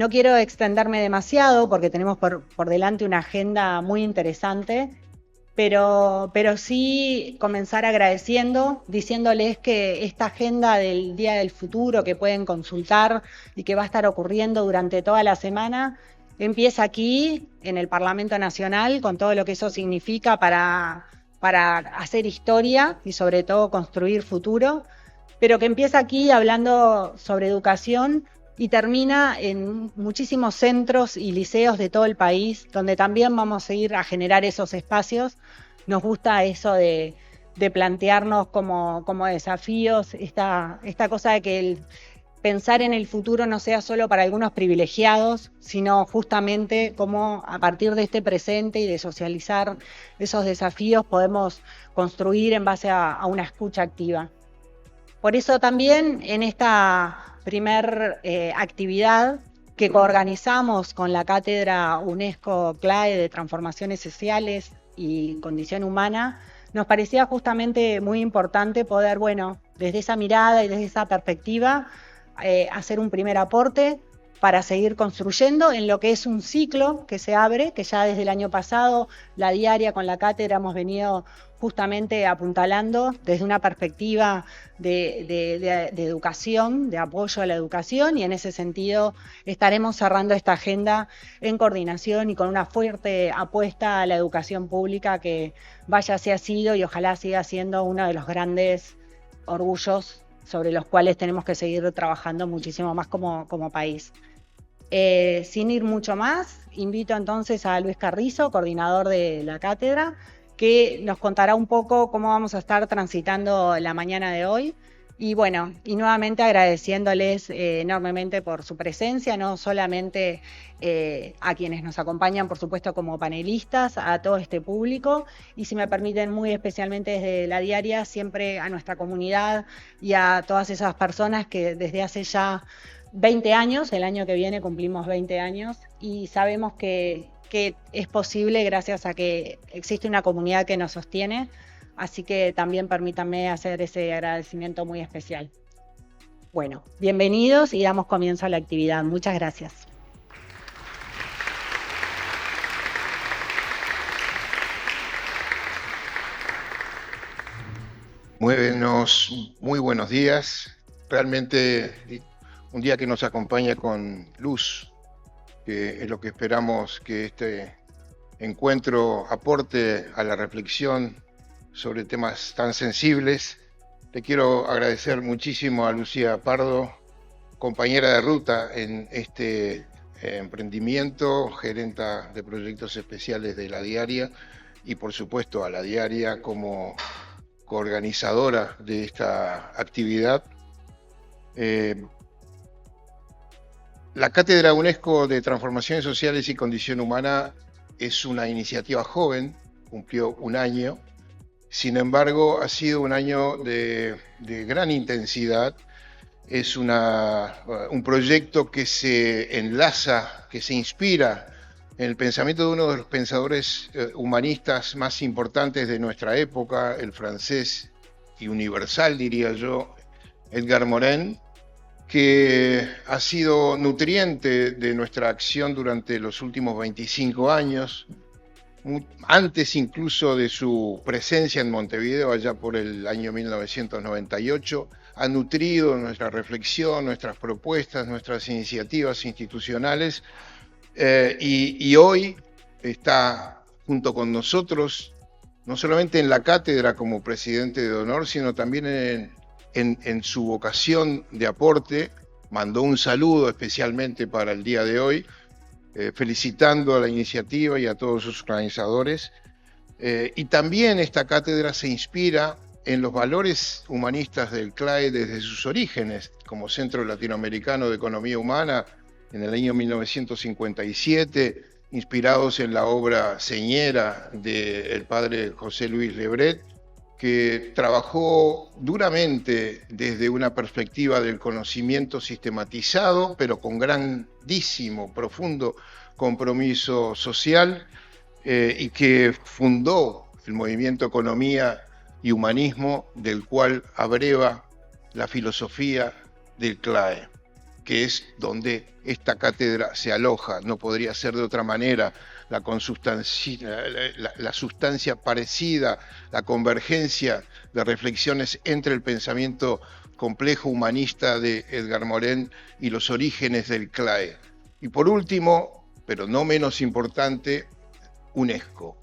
No quiero extenderme demasiado porque tenemos por delante una agenda muy interesante, pero sí comenzar agradeciendo, diciéndoles que esta agenda del Día del Futuro que pueden consultar y que va a estar ocurriendo durante toda la semana, empieza aquí en el Parlamento Nacional con todo lo que eso significa para hacer historia y sobre todo construir futuro, pero que empieza aquí hablando sobre educación y termina en muchísimos centros y liceos de todo el país, donde también vamos a ir a generar esos espacios. Nos gusta eso de plantearnos como desafíos, esta cosa de que pensar en el futuro no sea solo para algunos privilegiados, sino justamente cómo a partir de este presente y de socializar esos desafíos podemos construir en base a una escucha activa. Por eso también en esta primer actividad que coorganizamos con la Cátedra UNESCO CLAE de Transformaciones Sociales y Condición Humana, nos parecía justamente muy importante poder, desde esa mirada y desde esa perspectiva, hacer un primer aporte para seguir construyendo en lo que es un ciclo que se abre, que ya desde el año pasado la diaria con la cátedra hemos venido justamente apuntalando desde una perspectiva de educación, de apoyo a la educación, y en ese sentido estaremos cerrando esta agenda en coordinación y con una fuerte apuesta a la educación pública que vaya así ha sido y ojalá siga siendo uno de los grandes orgullos sobre los cuales tenemos que seguir trabajando muchísimo más como país. Sin ir mucho más, invito entonces a Luis Carrizo, coordinador de la cátedra, que nos contará un poco cómo vamos a estar transitando la mañana de hoy. Y nuevamente agradeciéndoles enormemente por su presencia, no solamente a quienes nos acompañan, por supuesto, como panelistas, a todo este público, y si me permiten, muy especialmente desde la diaria, siempre a nuestra comunidad y a todas esas personas que desde hace ya 20 años, el año que viene cumplimos 20 años, y sabemos que es posible gracias a que existe una comunidad que nos sostiene, así que también permítanme hacer ese agradecimiento muy especial. Bueno, bienvenidos y damos comienzo a la actividad. Muchas gracias. Muy buenos días. Realmente un día que nos acompaña con luz, que es lo que esperamos que este encuentro aporte a la reflexión sobre temas tan sensibles. Le quiero agradecer muchísimo a Lucía Pardo, compañera de ruta en este emprendimiento, gerenta de proyectos especiales de la diaria, y por supuesto a la diaria como coorganizadora de esta actividad. La Cátedra UNESCO de Transformaciones Sociales y Condición Humana es una iniciativa joven, cumplió un año. Sin embargo, ha sido un año de gran intensidad. Es un proyecto que se enlaza, que se inspira en el pensamiento de uno de los pensadores humanistas más importantes de nuestra época, el francés y universal, diría yo, Edgar Morin, que ha sido nutriente de nuestra acción durante los últimos 25 años, antes incluso de su presencia en Montevideo, allá por el año 1998, ha nutrido nuestra reflexión, nuestras propuestas, nuestras iniciativas institucionales, y hoy está junto con nosotros, no solamente en la cátedra como presidente de honor, sino también en su vocación de aporte. Mandó un saludo especialmente para el día de hoy, felicitando a la iniciativa y a todos sus organizadores. Y también esta cátedra se inspira en los valores humanistas del CLAE desde sus orígenes, como Centro Latinoamericano de Economía Humana en el año 1957, inspirados en la obra señera del padre José Luis Lebret, que trabajó duramente desde una perspectiva del conocimiento sistematizado, pero con grandísimo, profundo compromiso social, y que fundó el movimiento Economía y Humanismo, del cual abreva la filosofía del CLAE, que es donde esta cátedra se aloja. No podría ser de otra manera. La sustancia parecida, la convergencia de reflexiones entre el pensamiento complejo humanista de Edgar Morin y los orígenes del CLAE. Y por último, pero no menos importante, UNESCO.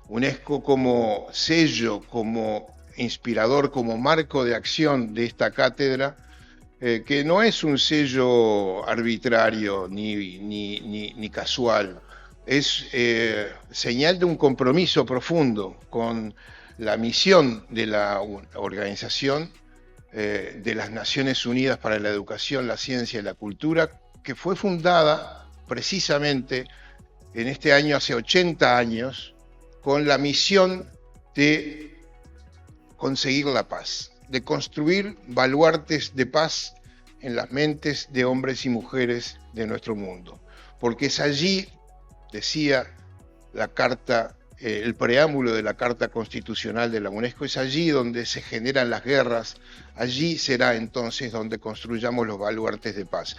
UNESCO como sello, como inspirador, como marco de acción de esta cátedra, que no es un sello arbitrario ni casual, es señal de un compromiso profundo con la misión de la Organización de las Naciones Unidas para la Educación, la Ciencia y la Cultura, que fue fundada precisamente en este año, hace 80 años, con la misión de conseguir la paz, de construir baluartes de paz en las mentes de hombres y mujeres de nuestro mundo. Porque es allí, decía la carta, el preámbulo de la Carta Constitucional de la UNESCO, es allí donde se generan las guerras, allí será entonces donde construyamos los baluartes de paz.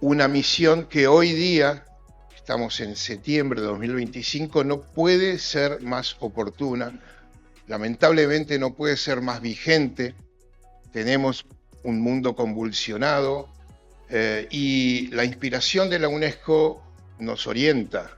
Una misión que hoy día, estamos en septiembre de 2025, no puede ser más oportuna, lamentablemente no puede ser más vigente. Tenemos un mundo convulsionado y la inspiración de la UNESCO nos orienta,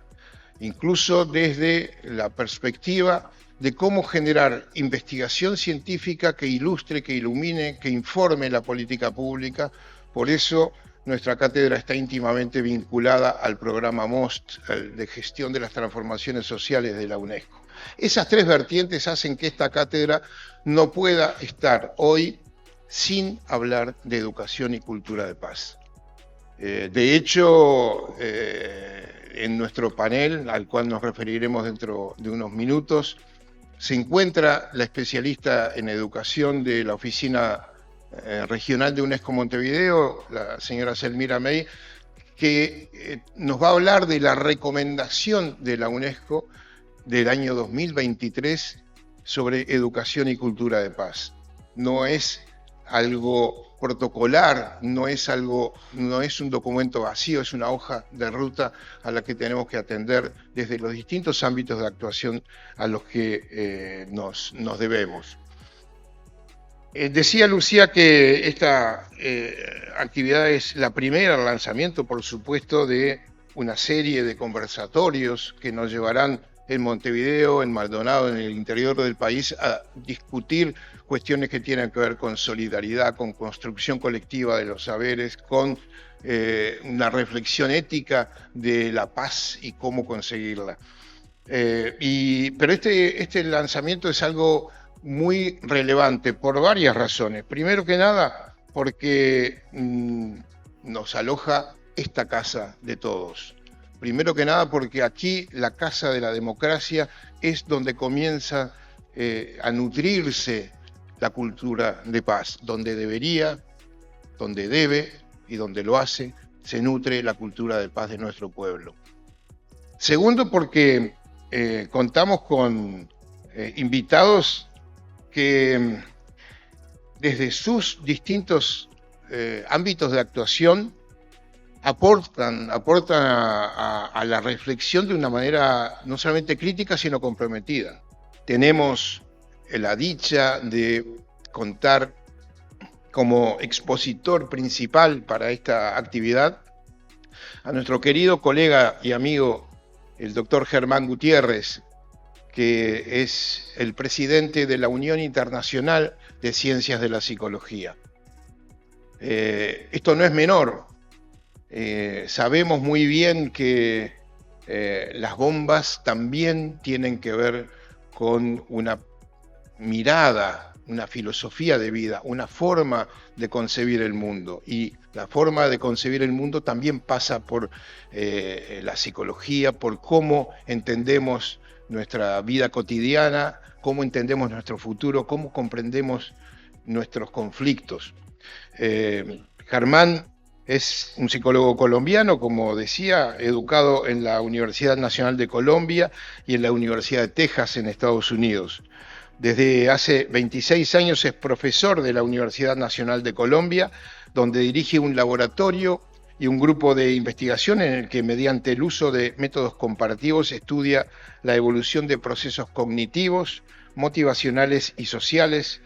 incluso desde la perspectiva de cómo generar investigación científica que ilustre, que ilumine, que informe la política pública. Por eso nuestra cátedra está íntimamente vinculada al programa MOST, de gestión de las transformaciones sociales de la UNESCO. Esas tres vertientes hacen que esta cátedra no pueda estar hoy sin hablar de educación y cultura de paz. De hecho, en nuestro panel, al cual nos referiremos dentro de unos minutos, se encuentra la especialista en educación de la Oficina Regional de UNESCO Montevideo, la señora Selmira May, que nos va a hablar de la recomendación de la UNESCO del año 2023 sobre educación y cultura de paz. No es algo protocolar, no es un documento vacío, es una hoja de ruta a la que tenemos que atender desde los distintos ámbitos de actuación a los que nos debemos. Decía Lucía que esta actividad es la primera, el lanzamiento, por supuesto, de una serie de conversatorios que nos llevarán en Montevideo, en Maldonado, en el interior del país, a discutir cuestiones que tienen que ver con solidaridad, con construcción colectiva de los saberes, con una reflexión ética de la paz y cómo conseguirla. Pero este lanzamiento es algo muy relevante por varias razones. Primero que nada, porque nos aloja esta casa de todos. Primero que nada porque aquí la casa de la democracia es donde comienza a nutrirse la cultura de paz, donde debería, donde debe y donde lo hace, se nutre la cultura de paz de nuestro pueblo. Segundo, porque contamos con invitados que desde sus distintos ámbitos de actuación aportan a la reflexión de una manera no solamente crítica, sino comprometida. Tenemos la dicha de contar como expositor principal para esta actividad a nuestro querido colega y amigo, el doctor Germán Gutiérrez, que es el presidente de la Unión Internacional de Ciencias de la Psicología. Esto no es menor. Sabemos muy bien que las bombas también tienen que ver con una mirada, una filosofía de vida, una forma de concebir el mundo. Y la forma de concebir el mundo también pasa por la psicología, por cómo entendemos nuestra vida cotidiana, cómo entendemos nuestro futuro, cómo comprendemos nuestros conflictos. Germán es un psicólogo colombiano, como decía, educado en la Universidad Nacional de Colombia y en la Universidad de Texas en Estados Unidos. Desde hace 26 años es profesor de la Universidad Nacional de Colombia, donde dirige un laboratorio y un grupo de investigación en el que mediante el uso de métodos comparativos estudia la evolución de procesos cognitivos, motivacionales y sociales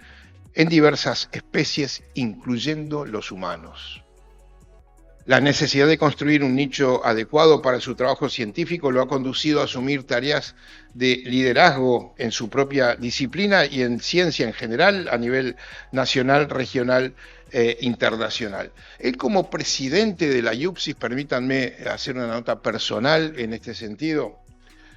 en diversas especies, incluyendo los humanos. La necesidad de construir un nicho adecuado para su trabajo científico lo ha conducido a asumir tareas de liderazgo en su propia disciplina y en ciencia en general a nivel nacional, regional e internacional. Él, como presidente de la IUPSIS, permítanme hacer una nota personal en este sentido,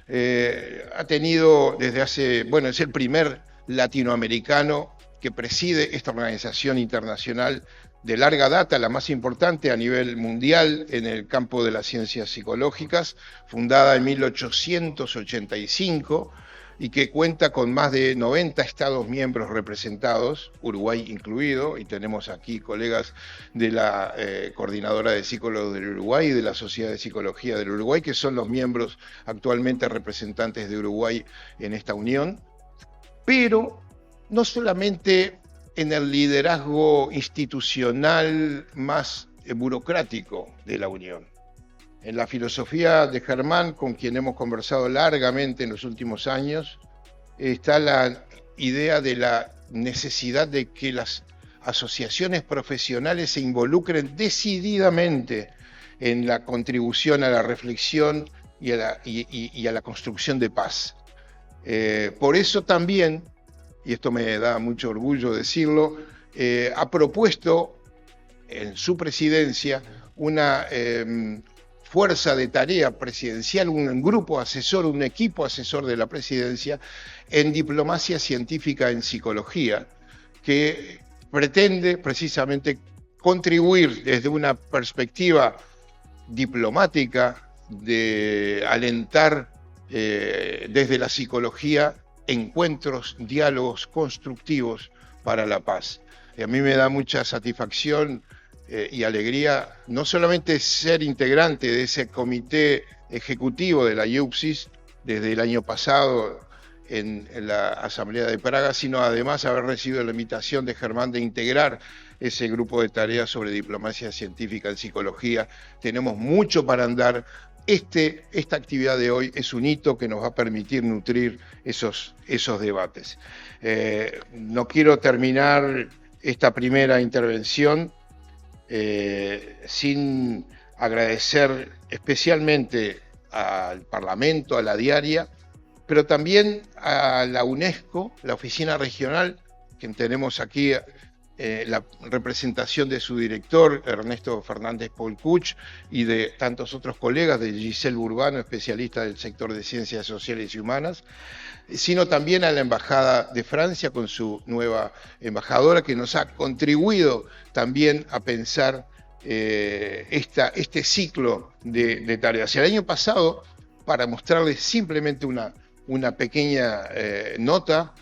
ha tenido desde hace, bueno, es el primer latinoamericano que preside esta organización internacional de larga data, la más importante a nivel mundial en el campo de las ciencias psicológicas, fundada en 1885 y que cuenta con más de 90 estados miembros representados, Uruguay incluido, y tenemos aquí colegas de la Coordinadora de Psicólogos del Uruguay y de la Sociedad de Psicología del Uruguay, que son los miembros actualmente representantes de Uruguay en esta unión, pero no solamente en el liderazgo institucional más burocrático de la Unión. En la filosofía de Germán, con quien hemos conversado largamente en los últimos años, está la idea de la necesidad de que las asociaciones profesionales se involucren decididamente en la contribución a la reflexión y a la construcción de paz. Por eso también, y esto me da mucho orgullo decirlo, ha propuesto en su presidencia una fuerza de tarea presidencial, un grupo asesor, un equipo asesor de la presidencia en diplomacia científica en psicología, que pretende precisamente contribuir desde una perspectiva diplomática de alentar desde la psicología encuentros, diálogos constructivos para la paz. Y a mí me da mucha satisfacción y alegría no solamente ser integrante de ese comité ejecutivo de la IUPSIS desde el año pasado en la Asamblea de Praga, sino además haber recibido la invitación de Germán de integrar ese grupo de tareas sobre diplomacia científica en psicología. Tenemos mucho para andar. Esta actividad de hoy es un hito que nos va a permitir nutrir esos debates. No quiero terminar esta primera intervención sin agradecer especialmente al Parlamento, a la Diaria, pero también a la UNESCO, la oficina regional, que tenemos aquí la representación de su director, Ernesto Fernández Polcuch, y de tantos otros colegas, de Giselle Burbano, especialista del sector de ciencias sociales y humanas, sino también a la Embajada de Francia con su nueva embajadora, que nos ha contribuido también a pensar este ciclo de tareas. El año pasado, para mostrarles simplemente una pequeña nota,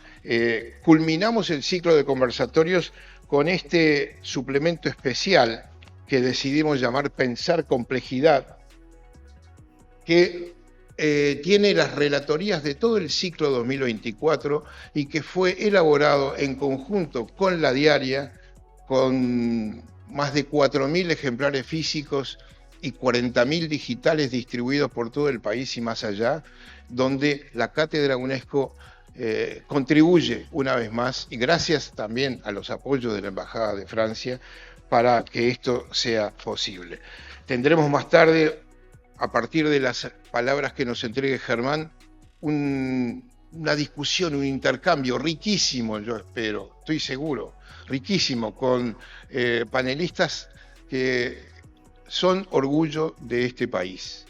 culminamos el ciclo de conversatorios con este suplemento especial que decidimos llamar Pensar Complejidad, que tiene las relatorías de todo el ciclo 2024 y que fue elaborado en conjunto con la Diaria, con más de 4.000 ejemplares físicos y 40.000 digitales distribuidos por todo el país y más allá, donde la Cátedra UNESCO contribuye una vez más, y gracias también a los apoyos de la Embajada de Francia, para que esto sea posible. Tendremos más tarde, a partir de las palabras que nos entregue Germán, una discusión, un intercambio riquísimo, yo espero, estoy seguro, riquísimo, con panelistas que son orgullo de este país.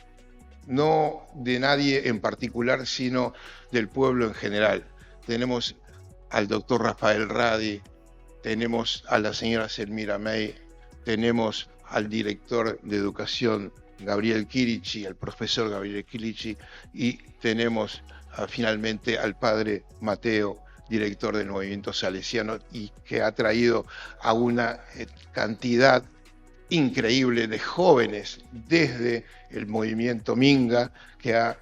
No de nadie en particular, sino del pueblo en general. Tenemos al doctor Rafael Radi, tenemos a la señora Selmira May, tenemos al director de educación Gabriel Chirichi, al profesor Gabriel Chirichi, y tenemos finalmente al padre Mateo, director del movimiento salesiano, y que ha traído a una cantidad increíble de jóvenes desde el movimiento Minga, que ha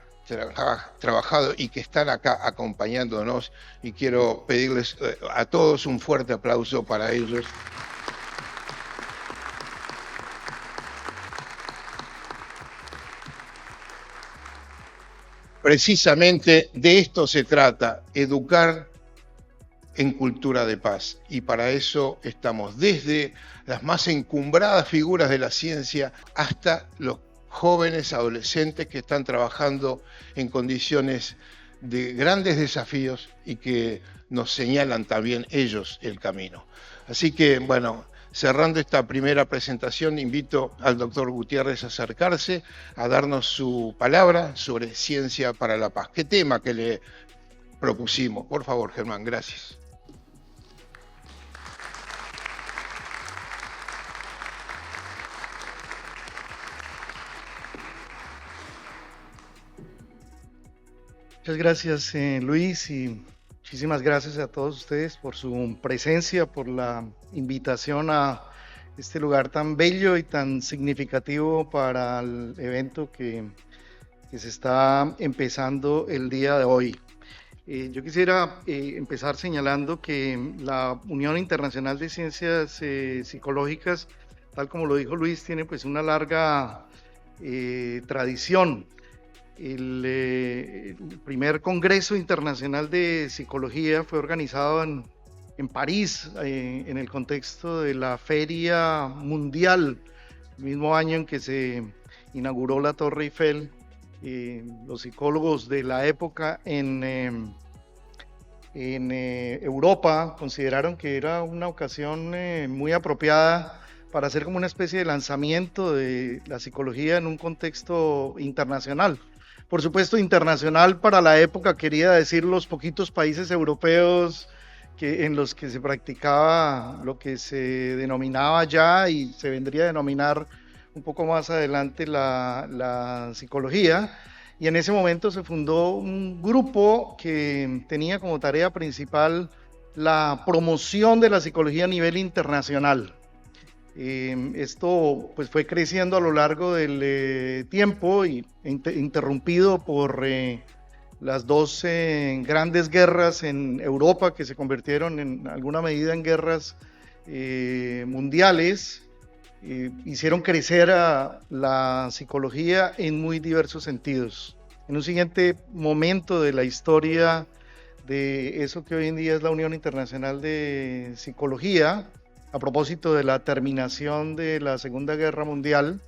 trabajado y que están acá acompañándonos, y quiero pedirles a todos un fuerte aplauso para ellos. Precisamente de esto se trata, educar en cultura de paz. Y para eso estamos desde las más encumbradas figuras de la ciencia hasta los jóvenes, adolescentes que están trabajando en condiciones de grandes desafíos y que nos señalan también ellos el camino. Así que, bueno, cerrando esta primera presentación, invito al doctor Gutiérrez a acercarse, a darnos su palabra sobre ciencia para la paz. ¿Qué tema que le propusimos? Por favor, Germán, gracias. Muchas gracias, Luis, y muchísimas gracias a todos ustedes por su presencia, por la invitación a este lugar tan bello y tan significativo para el evento que se está empezando el día de hoy. Yo quisiera empezar señalando que la Unión Internacional de Ciencias Psicológicas, tal como lo dijo Luis, tiene pues una larga tradición. El primer Congreso Internacional de Psicología fue organizado en París, en el contexto de la Feria Mundial, el mismo año en que se inauguró la Torre Eiffel. Los psicólogos de la época en Europa consideraron que era una ocasión muy apropiada para hacer como una especie de lanzamiento de la psicología en un contexto internacional. Por supuesto, internacional para la época quería decir los poquitos países europeos en los que se practicaba lo que se denominaba ya y se vendría a denominar un poco más adelante la psicología. Y en ese momento se fundó un grupo que tenía como tarea principal la promoción de la psicología a nivel internacional. Esto pues fue creciendo a lo largo del tiempo y interrumpido por las dos grandes guerras en Europa que se convirtieron en alguna medida en guerras mundiales. Hicieron crecer a la psicología en muy diversos sentidos. En un siguiente momento de la historia de eso que hoy en día es la Unión Internacional de Psicología, a propósito de la terminación de la Segunda Guerra Mundial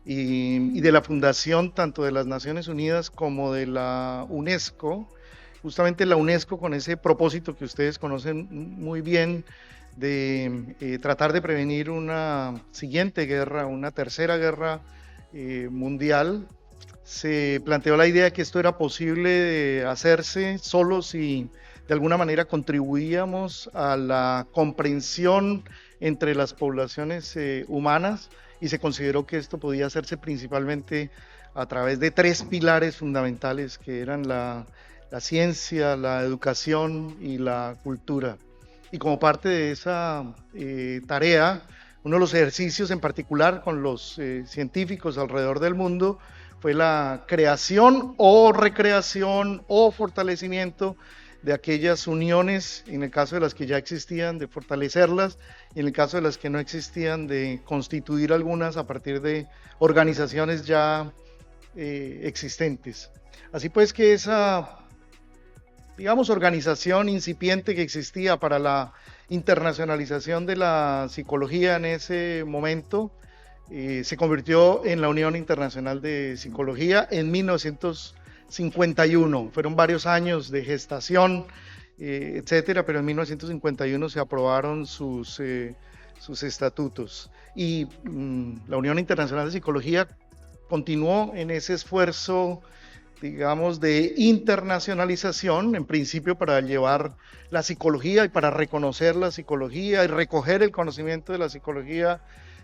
y de la fundación tanto de las Naciones Unidas como de la UNESCO, justamente la UNESCO con ese propósito que ustedes conocen muy bien de tratar de prevenir una siguiente guerra, una tercera guerra mundial, se planteó la idea que esto era posible de hacerse solo si de alguna manera contribuíamos a la comprensión entre las poblaciones humanas y se consideró que esto podía hacerse principalmente a través de tres pilares fundamentales que eran la ciencia, la educación y la cultura. Y como parte de esa tarea, uno de los ejercicios en particular con los científicos alrededor del mundo fue la creación o recreación o fortalecimiento de aquellas uniones, en el caso de las que ya existían, de fortalecerlas, y en el caso de las que no existían, de constituir algunas a partir de organizaciones ya existentes. Así pues que esa, digamos, organización incipiente que existía para la internacionalización de la psicología en ese momento, se convirtió en la Unión Internacional de Psicología en 1951. Fueron varios años de gestación, etcétera, pero en 1951 se aprobaron sus estatutos. Y la Unión Internacional de Psicología continuó en ese esfuerzo, digamos, de internacionalización, en principio para llevar la psicología y para reconocer la psicología y recoger el conocimiento de la psicología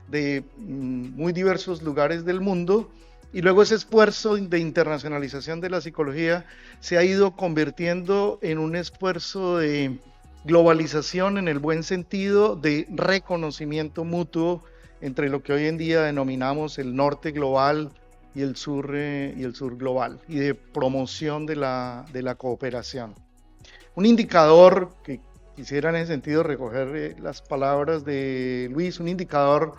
de muy diversos lugares del mundo, y luego ese esfuerzo de internacionalización de la psicología se ha ido convirtiendo en un esfuerzo de globalización en el buen sentido, de reconocimiento mutuo entre lo que hoy en día denominamos el norte global y el sur global, y de promoción de la cooperación. Un indicador que quisiera en ese sentido recoger las palabras de Luis, un indicador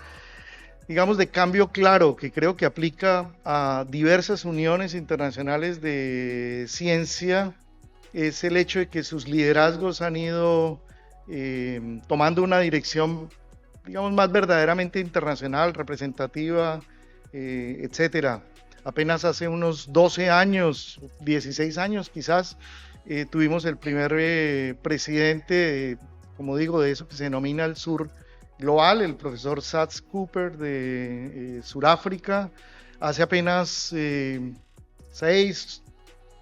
digamos, de cambio claro, que creo que aplica a diversas uniones internacionales de ciencia, es el hecho de que sus liderazgos han ido tomando una dirección, digamos, más verdaderamente internacional, representativa, etcétera. Apenas hace unos 12 años, 16 años quizás, tuvimos el primer presidente, como digo, de eso que se denomina el Sur Global, el profesor Sats Cooper de Sudáfrica. Hace apenas 6,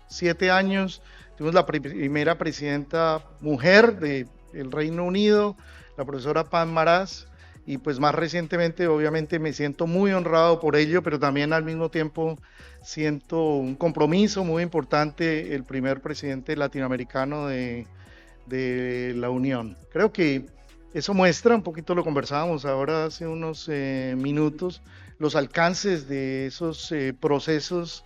7 años tuvimos la primera presidenta mujer del Reino Unido, la profesora Pam Maras, y pues más recientemente obviamente me siento muy honrado por ello, pero también al mismo tiempo siento un compromiso muy importante, el primer presidente latinoamericano de la Unión. Creo que eso muestra, un poquito lo conversábamos ahora hace unos minutos, los alcances de esos procesos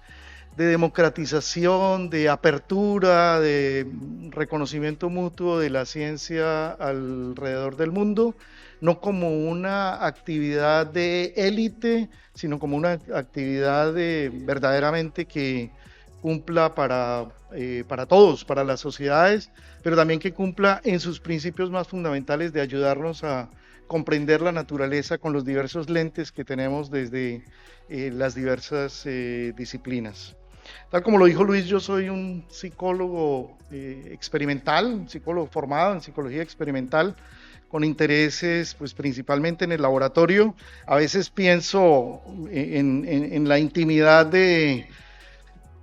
de democratización, de apertura, de reconocimiento mutuo de la ciencia alrededor del mundo, no como una actividad de élite, sino como una actividad verdaderamente que cumpla para todos, para las sociedades, pero también que cumpla en sus principios más fundamentales de ayudarnos a comprender la naturaleza con los diversos lentes que tenemos desde las diversas disciplinas. Tal como lo dijo Luis, yo soy un psicólogo experimental, un psicólogo formado en psicología experimental, con intereses pues principalmente en el laboratorio. A veces pienso en la intimidad de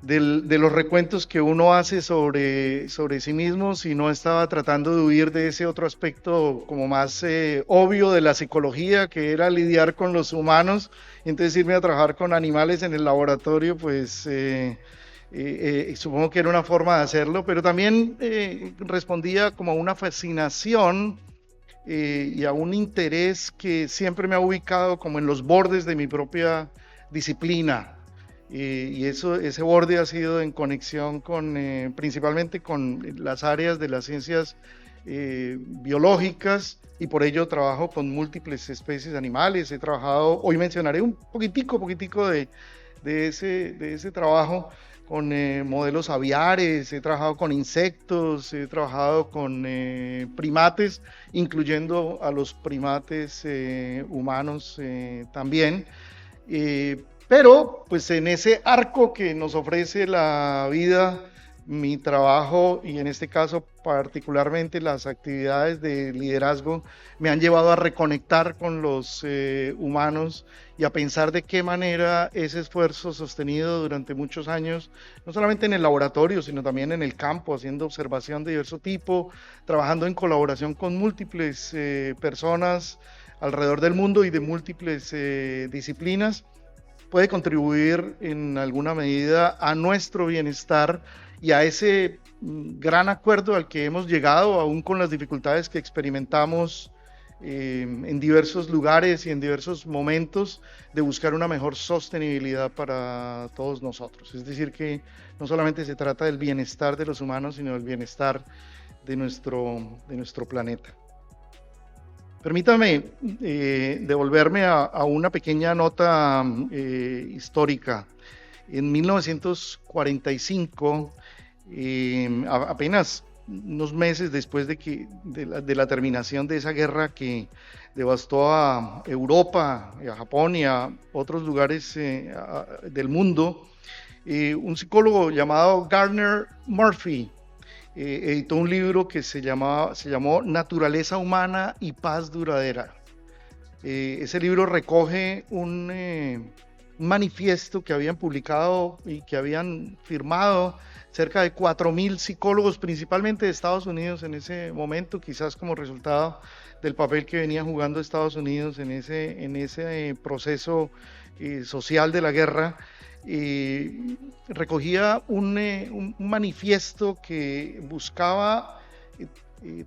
los recuentos que uno hace sobre sí mismo, si no estaba tratando de huir de ese otro aspecto como más obvio de la psicología, que era lidiar con los humanos, y entonces irme a trabajar con animales en el laboratorio, pues supongo que era una forma de hacerlo, pero también respondía como a una fascinación y a un interés que siempre me ha ubicado como en los bordes de mi propia disciplina. Y ese borde ha sido en conexión con principalmente con las áreas de las ciencias biológicas, y por ello trabajo con múltiples especies animales. He trabajado, hoy mencionaré un poquitico de ese trabajo con modelos aviares, he trabajado con insectos, he trabajado con primates, incluyendo a los primates humanos también. Pero pues en ese arco que nos ofrece la vida, mi trabajo, y en este caso particularmente las actividades de liderazgo, me han llevado a reconectar con los humanos y a pensar de qué manera ese esfuerzo sostenido durante muchos años, no solamente en el laboratorio, sino también en el campo, haciendo observación de diverso tipo, trabajando en colaboración con múltiples personas alrededor del mundo y de múltiples disciplinas, puede contribuir en alguna medida a nuestro bienestar y a ese gran acuerdo al que hemos llegado, aún con las dificultades que experimentamos en diversos lugares y en diversos momentos, de buscar una mejor sostenibilidad para todos nosotros. Es decir, que no solamente se trata del bienestar de los humanos, sino del bienestar de nuestro planeta. Permítame devolverme a una pequeña nota histórica. En 1945, apenas unos meses después de la terminación de esa guerra que devastó a Europa, a Japón y a otros lugares del mundo, un psicólogo llamado Gardner Murphy editó un libro que se llamó Naturaleza Humana y Paz Duradera. Ese libro recoge un manifiesto que habían publicado y que habían firmado cerca de 4.000 psicólogos, principalmente de Estados Unidos en ese momento, quizás como resultado del papel que venía jugando Estados Unidos en ese proceso social de la guerra. Recogía un manifiesto que buscaba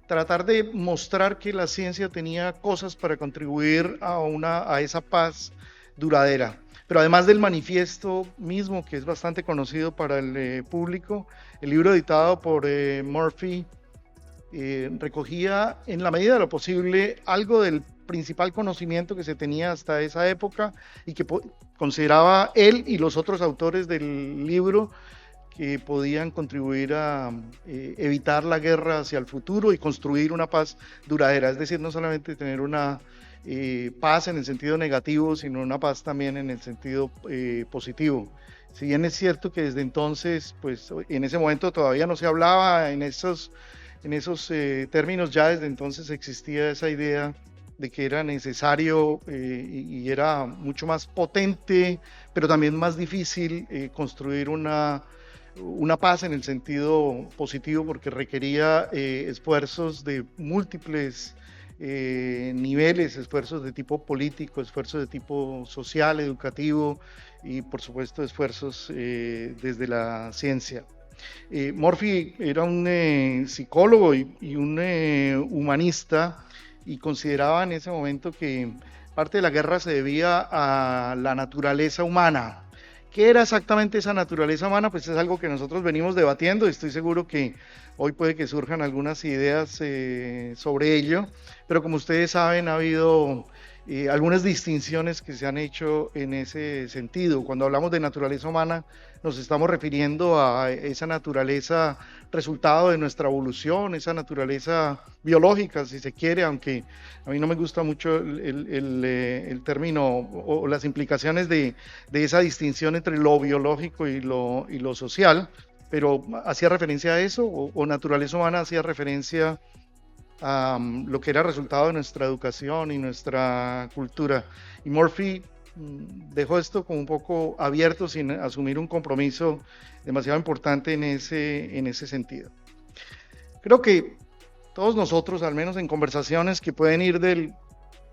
tratar de mostrar que la ciencia tenía cosas para contribuir a esa paz duradera. Pero además del manifiesto mismo, que es bastante conocido para el público, el libro editado por Murphy recogía en la medida de lo posible algo del principal conocimiento que se tenía hasta esa época y que consideraba él y los otros autores del libro que podían contribuir a evitar la guerra hacia el futuro y construir una paz duradera, es decir, no solamente tener una paz en el sentido negativo, sino una paz también en el sentido positivo. Si bien es cierto que desde entonces, pues en ese momento todavía no se hablaba en esos términos, ya desde entonces existía esa idea de que era necesario y era mucho más potente, pero también más difícil construir una paz en el sentido positivo, porque requería esfuerzos de múltiples niveles, esfuerzos de tipo político, esfuerzos de tipo social, educativo y por supuesto esfuerzos desde la ciencia. Murphy era un psicólogo y un humanista, y consideraba en ese momento que parte de la guerra se debía a la naturaleza humana. ¿Qué era exactamente esa naturaleza humana? Pues es algo que nosotros venimos debatiendo y estoy seguro que hoy puede que surjan algunas ideas sobre ello, pero como ustedes saben ha habido algunas distinciones que se han hecho en ese sentido. Cuando hablamos de naturaleza humana nos estamos refiriendo a esa naturaleza resultado de nuestra evolución, esa naturaleza biológica, si se quiere, aunque a mí no me gusta mucho el término o las implicaciones de esa distinción entre lo biológico y lo social, pero hacía referencia a eso, o naturaleza humana hacía referencia a lo que era resultado de nuestra educación y nuestra cultura. Y Murphy dejó esto como un poco abierto sin asumir un compromiso demasiado importante en ese sentido. Creo que todos nosotros, al menos en conversaciones que pueden ir del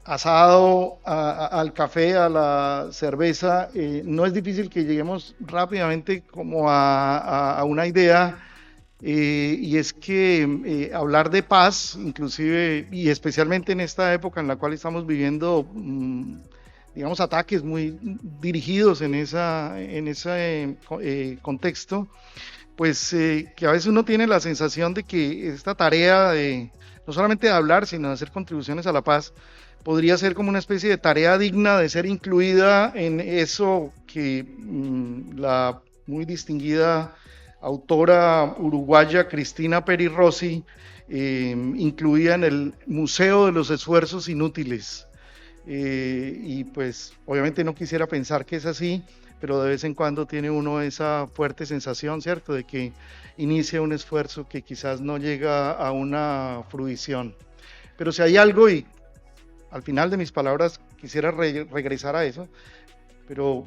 asado al café, a la cerveza, no es difícil que lleguemos rápidamente como a una idea, y es que hablar de paz, inclusive y especialmente en esta época en la cual estamos viviendo digamos ataques muy dirigidos en ese contexto, pues que a veces uno tiene la sensación de que esta tarea de no solamente de hablar, sino de hacer contribuciones a la paz, podría ser como una especie de tarea digna de ser incluida en eso que la muy distinguida autora uruguaya Cristina Peri Rossi incluía en el Museo de los Esfuerzos Inútiles. Y pues obviamente no quisiera pensar que es así, pero de vez en cuando tiene uno esa fuerte sensación, ¿cierto?, de que inicia un esfuerzo que quizás no llega a una fruición. Pero si hay algo, y al final de mis palabras quisiera regresar a eso, pero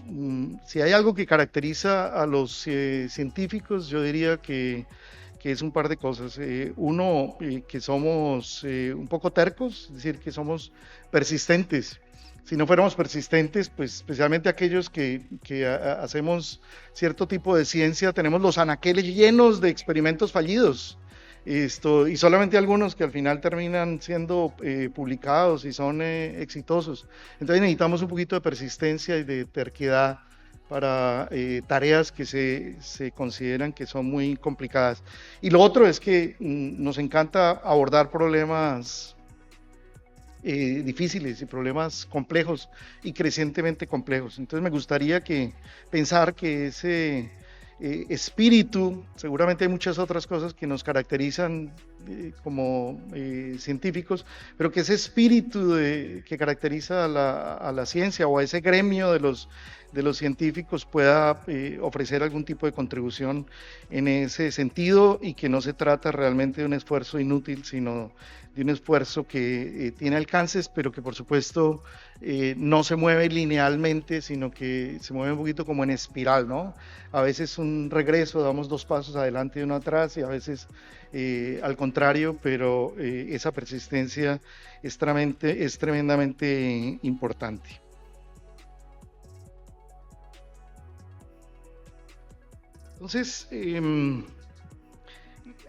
si hay algo que caracteriza a los científicos, yo diría que es un par de cosas. Uno, que somos un poco tercos, es decir, que somos persistentes. Si no fuéramos persistentes, pues especialmente aquellos que hacemos cierto tipo de ciencia, tenemos los anaqueles llenos de experimentos fallidos. Y solamente algunos que al final terminan siendo publicados y son exitosos. Entonces necesitamos un poquito de persistencia y de terquedad para tareas que se consideran que son muy complicadas. Y lo otro es que nos encanta abordar problemas difíciles y problemas complejos y crecientemente complejos. Entonces me gustaría pensar que ese espíritu, seguramente hay muchas otras cosas que nos caracterizan como científicos, pero que ese espíritu que caracteriza a la ciencia o a ese gremio de los científicos pueda ofrecer algún tipo de contribución en ese sentido, y que no se trata realmente de un esfuerzo inútil, sino de un esfuerzo que tiene alcances, pero que por supuesto no se mueve linealmente, sino que se mueve un poquito como en espiral, ¿no? A veces un regreso, damos 2 pasos adelante y 1 atrás, y a veces al contrario, pero esa persistencia es tremendamente importante. Entonces,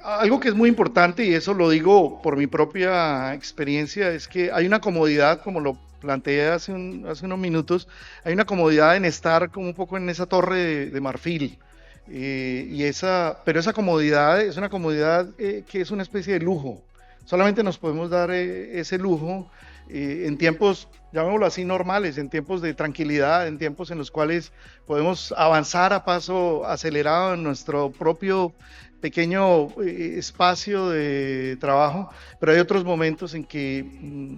algo que es muy importante, y eso lo digo por mi propia experiencia, es que hay una comodidad, como lo planteé hace unos minutos, hay una comodidad en estar como un poco en esa torre de marfil, pero esa comodidad es una comodidad que es una especie de lujo. Solamente nos podemos dar ese lujo en tiempos, llamémoslo así, normales, en tiempos de tranquilidad, en tiempos en los cuales podemos avanzar a paso acelerado en nuestro propio pequeño espacio de trabajo, pero hay otros momentos en que,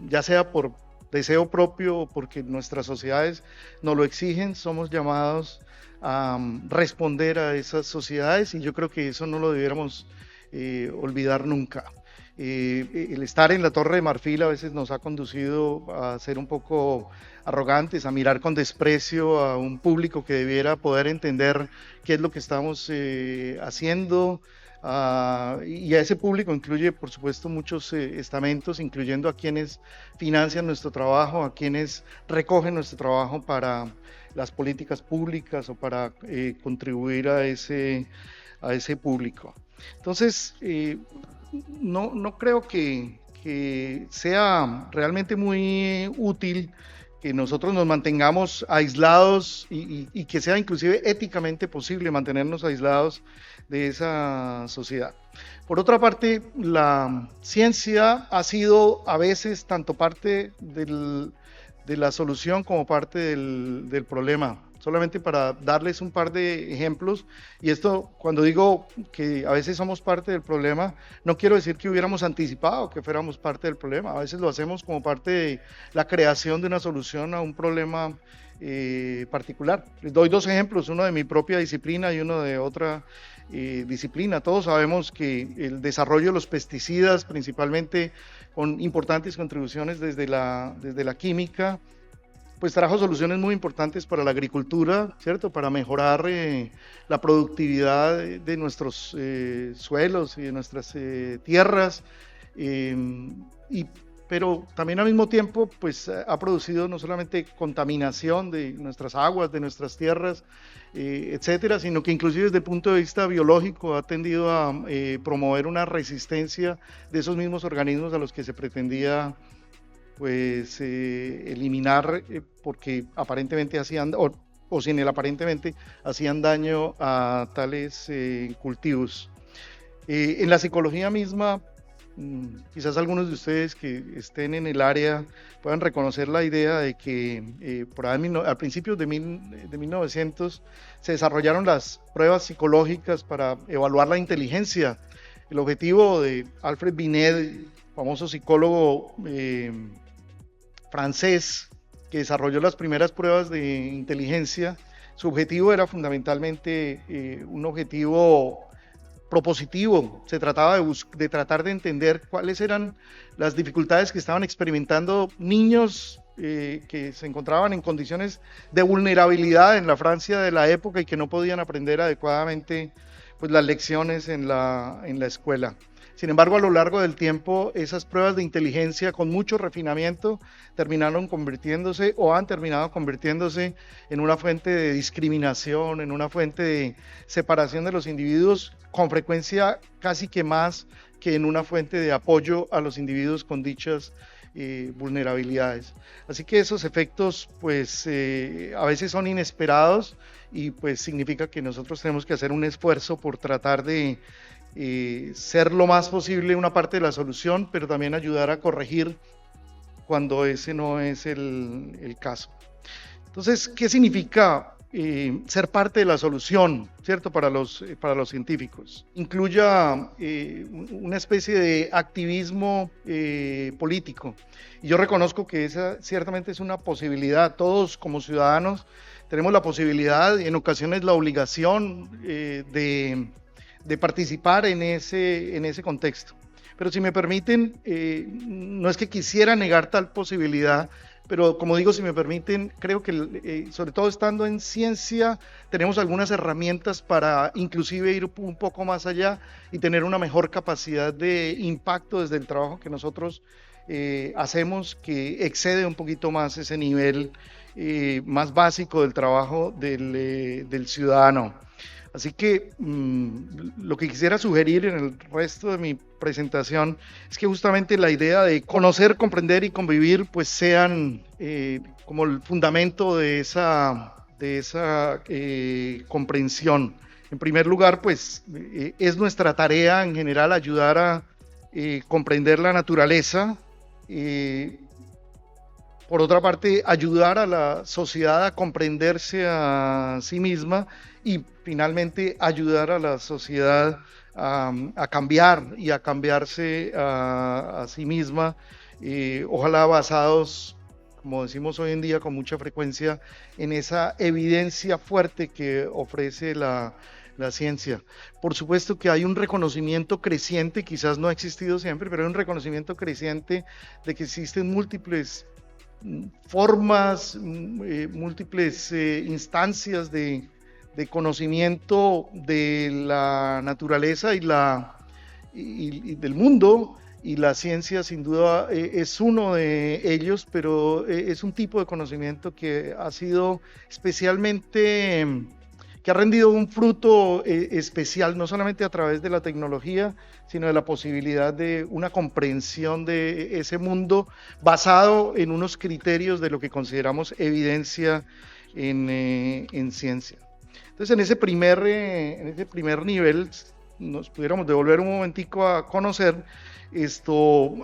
ya sea por deseo propio o porque nuestras sociedades nos lo exigen, somos llamados a responder a esas sociedades, y yo creo que eso no lo debiéramos olvidar nunca. El estar en la Torre de Marfil a veces nos ha conducido a ser un poco arrogantes, a mirar con desprecio a un público que debiera poder entender qué es lo que estamos haciendo, y a ese público incluye, por supuesto, muchos estamentos, incluyendo a quienes financian nuestro trabajo, a quienes recogen nuestro trabajo para las políticas públicas o para contribuir a ese público. Entonces, no creo que sea realmente muy útil que nosotros nos mantengamos aislados y que sea inclusive éticamente posible mantenernos aislados de esa sociedad. Por otra parte, la ciencia ha sido a veces tanto parte de la solución como parte del problema. Solamente para darles un par de ejemplos, y esto, cuando digo que a veces somos parte del problema, no quiero decir que hubiéramos anticipado que fuéramos parte del problema. A veces lo hacemos como parte de la creación de una solución a un problema particular. Les doy dos ejemplos, uno de mi propia disciplina y uno de otra disciplina. Todos sabemos que el desarrollo de los pesticidas, principalmente con importantes contribuciones desde la química, pues trajo soluciones muy importantes para la agricultura, ¿cierto? Para mejorar la productividad de nuestros suelos y de nuestras tierras, pero también al mismo tiempo pues ha producido no solamente contaminación de nuestras aguas, de nuestras tierras, etcétera, sino que inclusive desde el punto de vista biológico ha tendido a promover una resistencia de esos mismos organismos a los que se pretendía pues eliminar, porque aparentemente hacían, o sin el aparentemente, hacían daño a tales cultivos. En la psicología misma, quizás algunos de ustedes que estén en el área puedan reconocer la idea de que por ahí, a principios de 1900 se desarrollaron las pruebas psicológicas para evaluar la inteligencia. El objetivo de Alfred Binet, famoso psicólogo francés, que desarrolló las primeras pruebas de inteligencia, su objetivo era fundamentalmente un objetivo propositivo. Se trataba de tratar de entender cuáles eran las dificultades que estaban experimentando niños que se encontraban en condiciones de vulnerabilidad en la Francia de la época y que no podían aprender adecuadamente pues, las lecciones en la escuela. Sin embargo, a lo largo del tiempo, esas pruebas de inteligencia con mucho refinamiento terminaron convirtiéndose o han terminado convirtiéndose en una fuente de discriminación, en una fuente de separación de los individuos, con frecuencia casi que más que en una fuente de apoyo a los individuos con dichas vulnerabilidades. Así que esos efectos pues a veces son inesperados y pues significa que nosotros tenemos que hacer un esfuerzo por tratar de ser lo más posible una parte de la solución, pero también ayudar a corregir cuando ese no es el caso. Entonces, ¿qué significa ser parte de la solución, ¿cierto? Para los científicos. Incluya una especie de activismo político. Y yo reconozco que esa ciertamente es una posibilidad. Todos como ciudadanos tenemos la posibilidad y en ocasiones la obligación de participar en ese contexto. Pero si me permiten, no es que quisiera negar tal posibilidad, pero como digo, si me permiten, creo que sobre todo estando en ciencia, tenemos algunas herramientas para inclusive ir un poco más allá y tener una mejor capacidad de impacto desde el trabajo que nosotros hacemos, que excede un poquito más ese nivel más básico del trabajo del ciudadano. Así que lo que quisiera sugerir en el resto de mi presentación es que justamente la idea de conocer, comprender y convivir pues sean como el fundamento de esa comprensión. En primer lugar, pues es nuestra tarea en general ayudar a comprender la naturaleza, por otra parte, ayudar a la sociedad a comprenderse a sí misma y finalmente ayudar a la sociedad a cambiar y a cambiarse a sí misma, ojalá basados, como decimos hoy en día con mucha frecuencia, en esa evidencia fuerte que ofrece la ciencia. Por supuesto que hay un reconocimiento creciente, quizás no ha existido siempre, pero hay un reconocimiento creciente de que existen múltiples formas, múltiples instancias de conocimiento de la naturaleza y del mundo, y la ciencia sin duda es uno de ellos, pero es un tipo de conocimiento que ha sido especialmente, que ha rendido un fruto especial, no solamente a través de la tecnología, sino de la posibilidad de una comprensión de ese mundo basado en unos criterios de lo que consideramos evidencia en ciencia. Entonces, en ese primer nivel, nos pudiéramos devolver un momentico a conocer esto.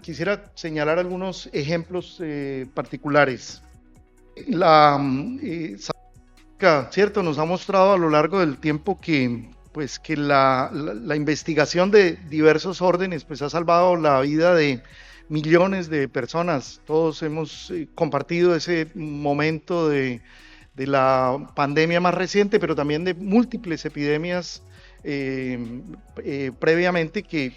Quisiera señalar algunos ejemplos particulares. La ¿cierto? Nos ha mostrado a lo largo del tiempo que la investigación de diversos órdenes pues ha salvado la vida de millones de personas. Todos hemos compartido ese momento de la pandemia más reciente, pero también de múltiples epidemias previamente que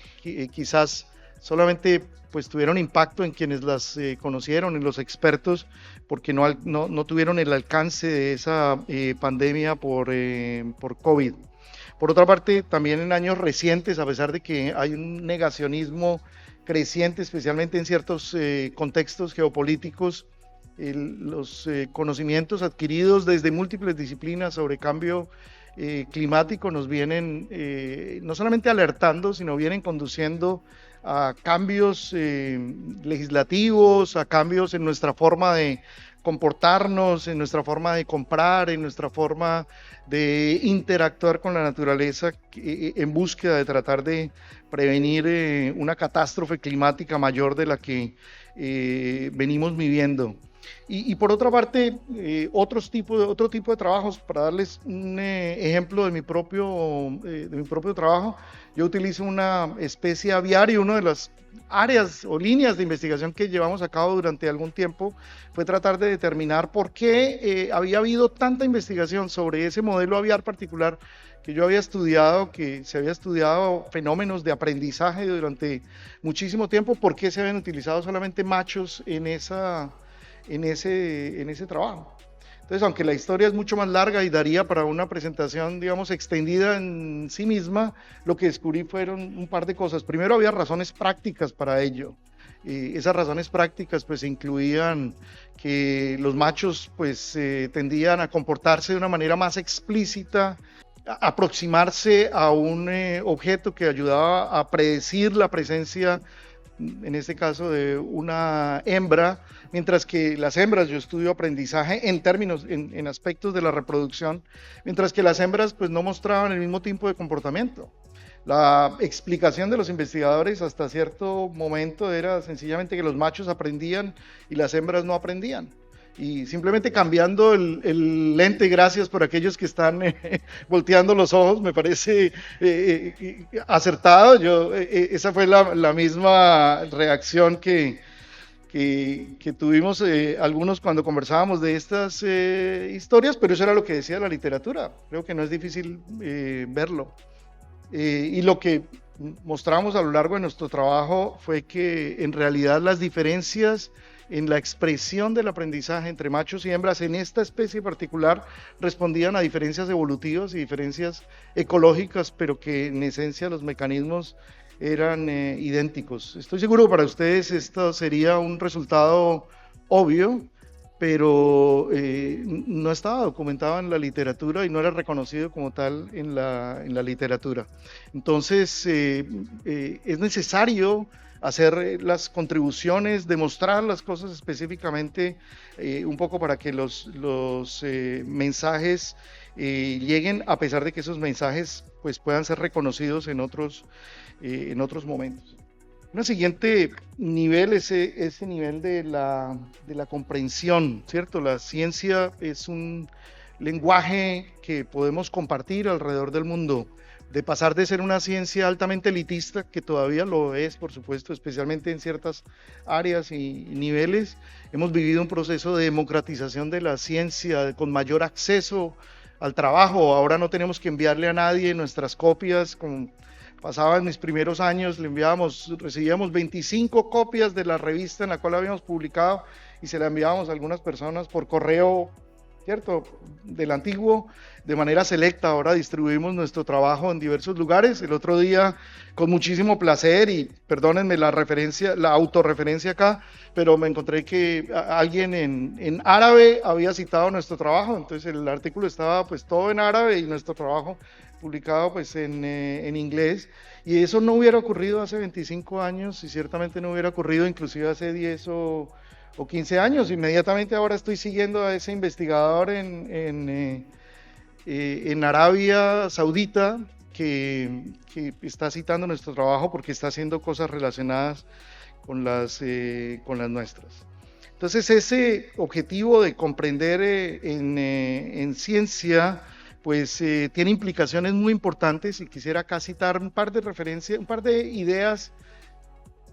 quizás solamente pues tuvieron impacto en quienes las conocieron, en los expertos, porque no tuvieron el alcance de esa pandemia por COVID. Por otra parte, también en años recientes, a pesar de que hay un negacionismo creciente, especialmente en ciertos contextos geopolíticos, los conocimientos adquiridos desde múltiples disciplinas sobre cambio climático nos vienen no solamente alertando, sino vienen conduciendo a cambios legislativos, a cambios en nuestra forma de comportarnos, en nuestra forma de comprar, en nuestra forma de interactuar con la naturaleza en búsqueda de tratar de prevenir una catástrofe climática mayor de la que venimos viviendo. Y por otra parte, otro tipo de trabajos, para darles un ejemplo de mi propio trabajo, yo utilizo una especie aviaria. Una de las áreas o líneas de investigación que llevamos a cabo durante algún tiempo fue tratar de determinar por qué había habido tanta investigación sobre ese modelo aviar particular que yo había estudiado, que se había estudiado fenómenos de aprendizaje durante muchísimo tiempo, por qué se habían utilizado solamente machos en ese trabajo. Entonces, aunque la historia es mucho más larga y daría para una presentación, digamos, extendida en sí misma, lo que descubrí fueron un par de cosas. Primero, había razones prácticas para ello. Esas razones prácticas pues incluían que los machos pues tendían a comportarse de una manera más explícita, a aproximarse a un objeto que ayudaba a predecir la presencia, en este caso, de una hembra, mientras que las hembras, yo estudio aprendizaje en aspectos de la reproducción, mientras que las hembras pues no mostraban el mismo tipo de comportamiento. La explicación de los investigadores hasta cierto momento era sencillamente que los machos aprendían y las hembras no aprendían. Y simplemente cambiando el lente, gracias por aquellos que están volteando los ojos, me parece acertado. Esa fue la misma reacción que tuvimos algunos cuando conversábamos de estas historias, pero eso era lo que decía la literatura. Creo que no es difícil verlo. Y lo que mostramos a lo largo de nuestro trabajo fue que en realidad las diferencias en la expresión del aprendizaje entre machos y hembras en esta especie particular respondían a diferencias evolutivas y diferencias ecológicas, pero que en esencia los mecanismos eran idénticos. Estoy seguro que para ustedes esto sería un resultado obvio, pero no estaba documentado en la literatura y no era reconocido como tal en la literatura. Entonces es necesario hacer las contribuciones, demostrar las cosas específicamente, un poco para que los mensajes lleguen, a pesar de que esos mensajes pues, puedan ser reconocidos en otros momentos. Un siguiente nivel es ese nivel de la comprensión, ¿cierto? La ciencia es un lenguaje que podemos compartir alrededor del mundo, de pasar de ser una ciencia altamente elitista, que todavía lo es, por supuesto, especialmente en ciertas áreas y niveles. Hemos vivido un proceso de democratización de la ciencia, con mayor acceso al trabajo. Ahora no tenemos que enviarle a nadie nuestras copias, como pasaba en mis primeros años, recibíamos 25 copias de la revista en la cual habíamos publicado y se la enviábamos a algunas personas por correo, ¿cierto? Del antiguo, de manera selecta. Ahora distribuimos nuestro trabajo en diversos lugares. El otro día, con muchísimo placer, y perdónenme la autorreferencia acá, pero me encontré que alguien en árabe había citado nuestro trabajo, entonces el artículo estaba pues todo en árabe y nuestro trabajo publicado pues en inglés, y eso no hubiera ocurrido hace 25 años y ciertamente no hubiera ocurrido inclusive hace 10 o 15 años. Inmediatamente ahora estoy siguiendo a ese investigador en Arabia Saudita que está citando nuestro trabajo porque está haciendo cosas relacionadas con las nuestras. Entonces ese objetivo de comprender en ciencia pues tiene implicaciones muy importantes, y quisiera acá citar un par de ideas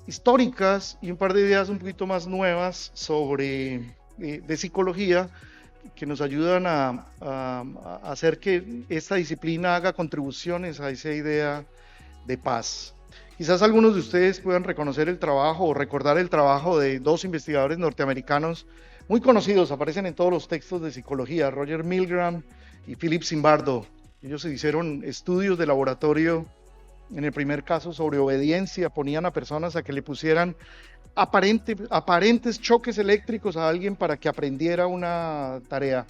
históricas y un par de ideas un poquito más nuevas de psicología que nos ayudan a hacer que esta disciplina haga contribuciones a esa idea de paz. Quizás algunos de ustedes puedan reconocer el trabajo o recordar el trabajo de dos investigadores norteamericanos muy conocidos, aparecen en todos los textos de psicología, Roger Milgram y Philip Zimbardo. Ellos hicieron estudios de laboratorio, en el primer caso sobre obediencia, ponían a personas a que le pusieran aparentes choques eléctricos a alguien para que aprendiera una tarea,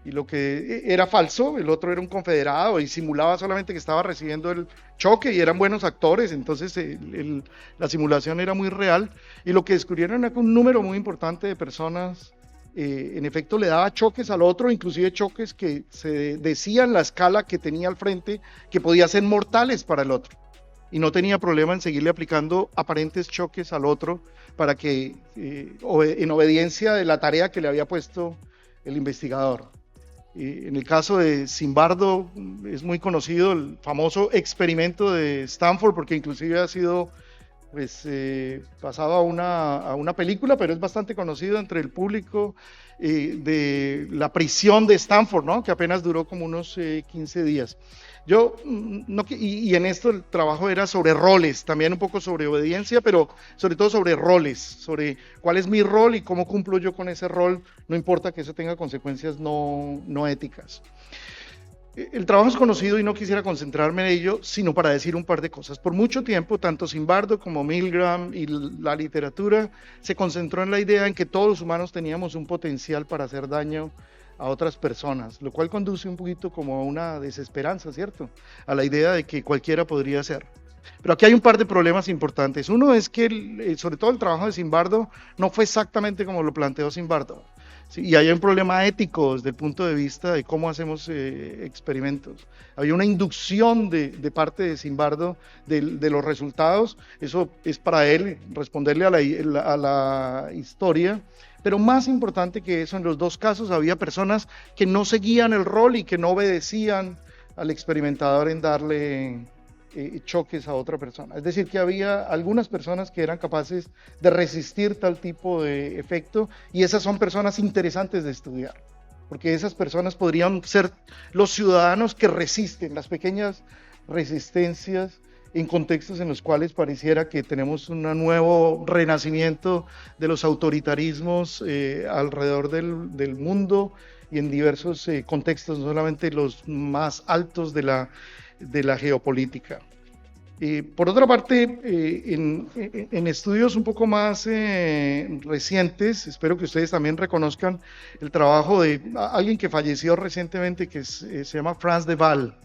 y lo que era falso, el otro era un confederado y simulaba solamente que estaba recibiendo el choque, y eran buenos actores, entonces la simulación era muy real, y lo que descubrieron era que un número muy importante de personas en efecto le daba choques al otro, inclusive choques que se decían la escala que tenía al frente que podía ser mortales para el otro, y no tenía problema en seguirle aplicando aparentes choques al otro para que en obediencia de la tarea que le había puesto el investigador. En el caso de Zimbardo es muy conocido el famoso experimento de Stanford, porque inclusive ha sido pues, pasado a una película, pero es bastante conocido entre el público, de la prisión de Stanford, ¿no? Que apenas duró como unos 15 días. Y en esto el trabajo era sobre roles, también un poco sobre obediencia, pero sobre todo sobre roles, sobre cuál es mi rol y cómo cumplo yo con ese rol, no importa que eso tenga consecuencias no éticas. El trabajo es conocido y no quisiera concentrarme en ello, sino para decir un par de cosas. Por mucho tiempo, tanto Zimbardo como Milgram y la literatura se concentró en la idea en que todos los humanos teníamos un potencial para hacer daño a otras personas, lo cual conduce un poquito como a una desesperanza, ¿cierto? A la idea de que cualquiera podría hacer. Pero aquí hay un par de problemas importantes. Uno es que, sobre todo el trabajo de Zimbardo, no fue exactamente como lo planteó Zimbardo. Sí, y hay un problema ético desde el punto de vista de cómo hacemos experimentos. Había una inducción de parte de Zimbardo de los resultados. Eso es para él responderle a la historia. Pero más importante que eso, en los dos casos había personas que no seguían el rol y que no obedecían al experimentador en darle choques a otra persona. Es decir, que había algunas personas que eran capaces de resistir tal tipo de efecto, y esas son personas interesantes de estudiar, porque esas personas podrían ser los ciudadanos que resisten, las pequeñas resistencias en contextos en los cuales pareciera que tenemos un nuevo renacimiento de los autoritarismos alrededor del mundo y en diversos contextos, no solamente los más altos de la geopolítica. Por otra parte, en estudios un poco más recientes, espero que ustedes también reconozcan el trabajo de alguien que falleció recientemente, que se llama Frans de Waal.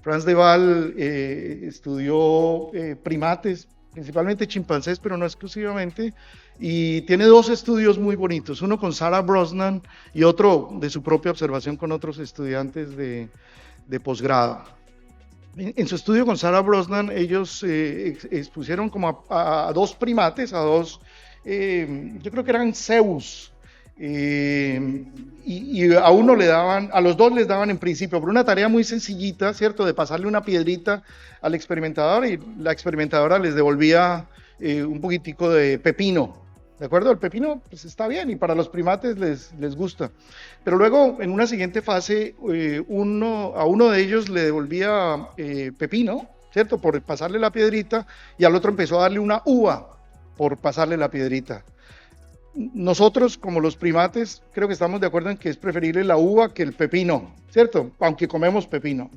Frans de Waal estudió primates, principalmente chimpancés, pero no exclusivamente, y tiene dos estudios muy bonitos, uno con Sarah Brosnan y otro de su propia observación con otros estudiantes de posgrado. En su estudio con Sarah Brosnan, ellos expusieron como a dos primates, a dos, yo creo que eran zeus, y a uno le daban, a los dos les daban en principio por una tarea muy sencillita, ¿cierto? De pasarle una piedrita al experimentador y la experimentadora les devolvía un poquitico de pepino, ¿de acuerdo? El pepino pues está bien y para los primates les gusta, pero luego en una siguiente fase a uno de ellos le devolvía pepino, ¿cierto? Por pasarle la piedrita, y al otro empezó a darle una uva por pasarle la piedrita. Nosotros, como los primates, creo que estamos de acuerdo en que es preferible la uva que el pepino, ¿cierto? Aunque comemos pepino.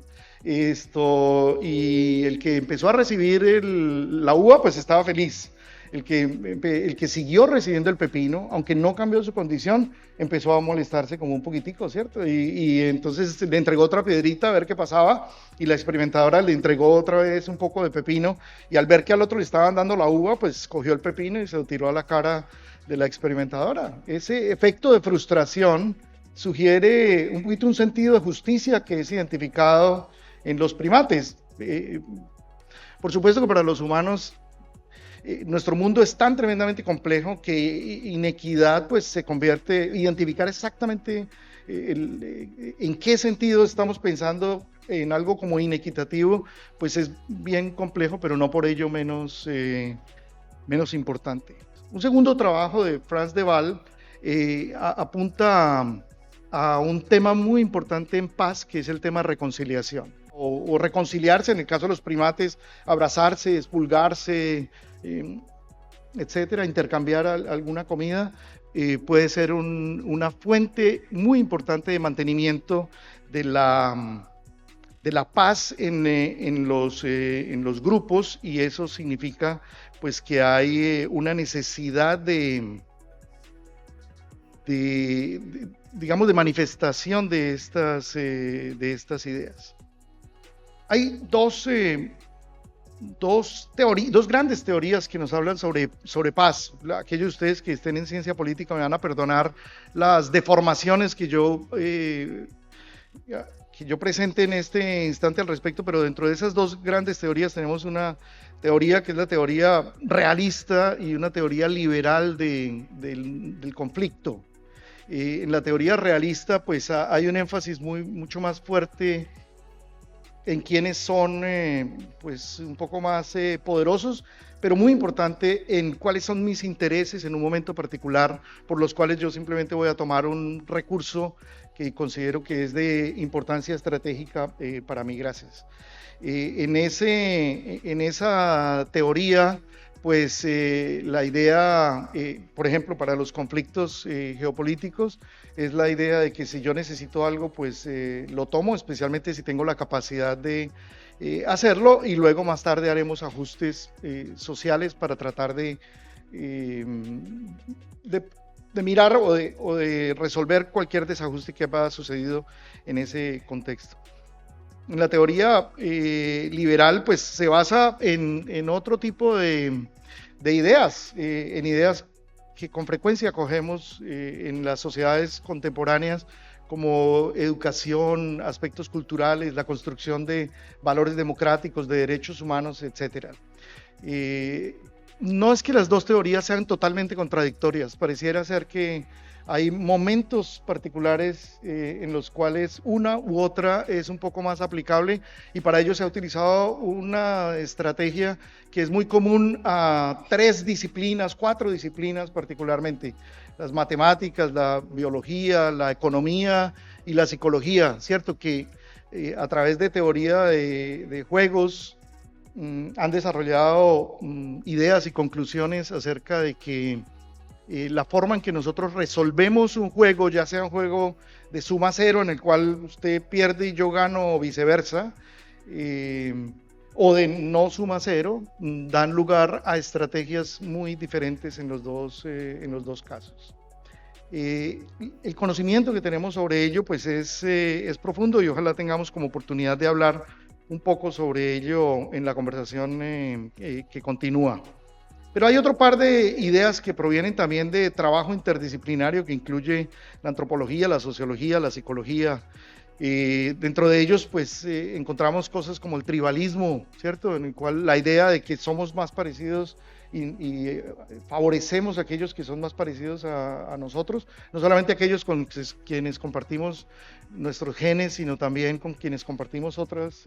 Y el que empezó a recibir la uva, pues estaba feliz. El que siguió recibiendo el pepino, aunque no cambió su condición, empezó a molestarse como un poquitico, ¿cierto? Y entonces le entregó otra piedrita a ver qué pasaba, y la experimentadora le entregó otra vez un poco de pepino, y al ver que al otro le estaban dando la uva, pues cogió el pepino y se lo tiró a la cara de la experimentadora. Ese efecto de frustración sugiere un poquito un sentido de justicia que es identificado en los primates. Por supuesto que para los humanos nuestro mundo es tan tremendamente complejo que inequidad pues se convierte, identificar exactamente en qué sentido estamos pensando en algo como inequitativo, pues es bien complejo, pero no por ello menos importante. Un segundo trabajo de Frans de Waal apunta a un tema muy importante en paz, que es el tema reconciliación, o reconciliarse, en el caso de los primates, abrazarse, expulgarse, etcétera, intercambiar alguna comida, puede ser una fuente muy importante de mantenimiento de la paz en los grupos, y eso significa pues que hay una necesidad digamos, de manifestación de estas ideas. Hay dos grandes teorías que nos hablan sobre paz. Aquellos de ustedes que estén en ciencia política me van a perdonar las deformaciones que yo presente en este instante al respecto, pero dentro de esas dos grandes teorías tenemos una teoría que es la teoría realista y una teoría liberal del conflicto. En la teoría realista pues hay un énfasis mucho más fuerte en quienes son pues un poco más poderosos, pero muy importante en cuáles son mis intereses en un momento particular, por los cuales yo simplemente voy a tomar un recurso que considero que es de importancia estratégica para mí. Gracias. En esa teoría, pues la idea, por ejemplo, para los conflictos geopolíticos, es la idea de que si yo necesito algo, pues lo tomo, especialmente si tengo la capacidad de hacerlo, y luego más tarde haremos ajustes sociales para tratar de mirar o de resolver cualquier desajuste que haya sucedido en ese contexto. En la teoría liberal, pues se basa en otro tipo de ideas, en ideas que con frecuencia cogemos en las sociedades contemporáneas, como educación, aspectos culturales, la construcción de valores democráticos, de derechos humanos, etc. No es que las dos teorías sean totalmente contradictorias, pareciera ser que hay momentos particulares en los cuales una u otra es un poco más aplicable, y para ello se ha utilizado una estrategia que es muy común a 4 disciplinas particularmente: las matemáticas, la biología, la economía y la psicología, ¿cierto? Que a través de teoría de juegos han desarrollado ideas y conclusiones acerca de que la forma en que nosotros resolvemos un juego, ya sea un juego de suma cero en el cual usted pierde y yo gano, o viceversa, o de no suma cero, dan lugar a estrategias muy diferentes en los dos casos. El conocimiento que tenemos sobre ello pues es profundo, y ojalá tengamos como oportunidad de hablar un poco sobre ello en la conversación que continúa. Pero hay otro par de ideas que provienen también de trabajo interdisciplinario que incluye la antropología, la sociología, la psicología. Dentro de ellos, pues, encontramos cosas como el tribalismo, ¿cierto? En el cual la idea de que somos más parecidos y favorecemos a aquellos que son más parecidos a nosotros, no solamente aquellos con quienes compartimos nuestros genes, sino también con quienes compartimos otras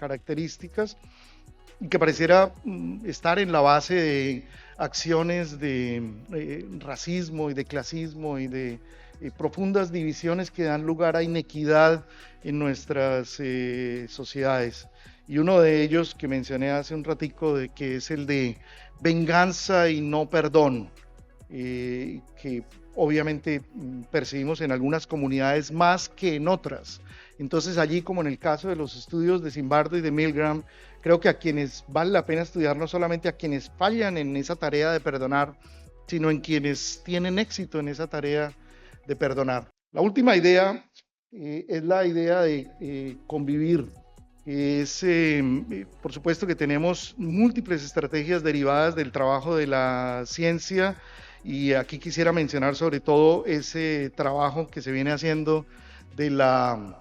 características, y que pareciera estar en la base de acciones de racismo y de clasismo y de profundas divisiones que dan lugar a inequidad en nuestras sociedades. Y uno de ellos que mencioné hace un ratico, que es el de venganza y no perdón, que obviamente percibimos en algunas comunidades más que en otras. Entonces allí, como en el caso de los estudios de Zimbardo y de Milgram, creo que a quienes vale la pena estudiar, no solamente a quienes fallan en esa tarea de perdonar, sino en quienes tienen éxito en esa tarea de perdonar. La última idea es la idea de convivir. Es, por supuesto que tenemos múltiples estrategias derivadas del trabajo de la ciencia, y aquí quisiera mencionar sobre todo ese trabajo que se viene haciendo de la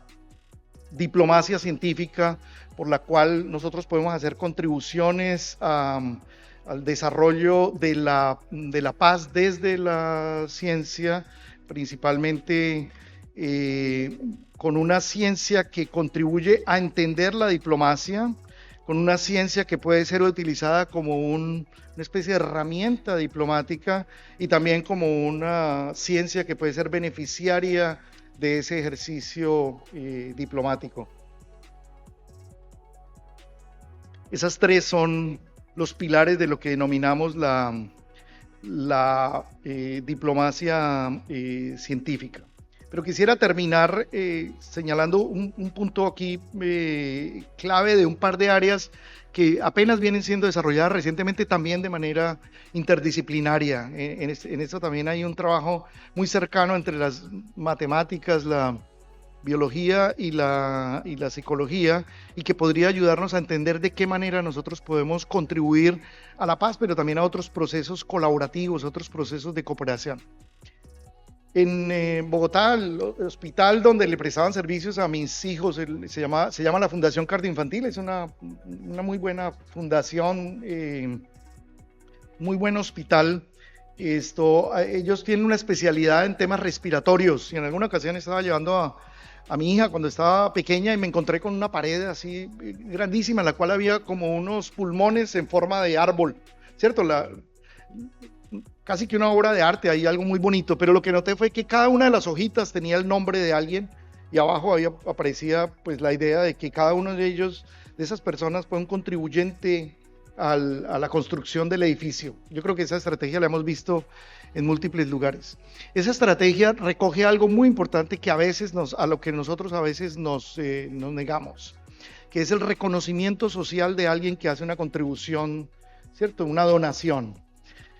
diplomacia científica, por la cual nosotros podemos hacer contribuciones al desarrollo de la paz desde la ciencia, principalmente con una ciencia que contribuye a entender la diplomacia, con una ciencia que puede ser utilizada como una especie de herramienta diplomática, y también como una ciencia que puede ser beneficiaria de ese ejercicio diplomático. Esas tres son los pilares de lo que denominamos la diplomacia científica. Pero quisiera terminar señalando un punto aquí clave de un par de áreas que apenas vienen siendo desarrolladas recientemente también de manera interdisciplinaria. En esto también hay un trabajo muy cercano entre las matemáticas, la biología y la psicología, y que podría ayudarnos a entender de qué manera nosotros podemos contribuir a la paz, pero también a otros procesos colaborativos, otros procesos de cooperación. En Bogotá, el hospital donde le prestaban servicios a mis hijos, se llama la Fundación Cardioinfantil, es una muy buena fundación, muy buen hospital. Ellos tienen una especialidad en temas respiratorios, y en alguna ocasión estaba llevando a mi hija cuando estaba pequeña y me encontré con una pared así grandísima en la cual había como unos pulmones en forma de árbol, ¿cierto? Casi que una obra de arte, ahí algo muy bonito, pero lo que noté fue que cada una de las hojitas tenía el nombre de alguien, y abajo aparecía pues la idea de que cada uno de ellos, de esas personas, fue un contribuyente a la construcción del edificio. Yo creo que esa estrategia la hemos visto en múltiples lugares. Esa estrategia recoge algo muy importante que a lo que nosotros a veces nos negamos, que es el reconocimiento social de alguien que hace una contribución, ¿cierto? Una donación.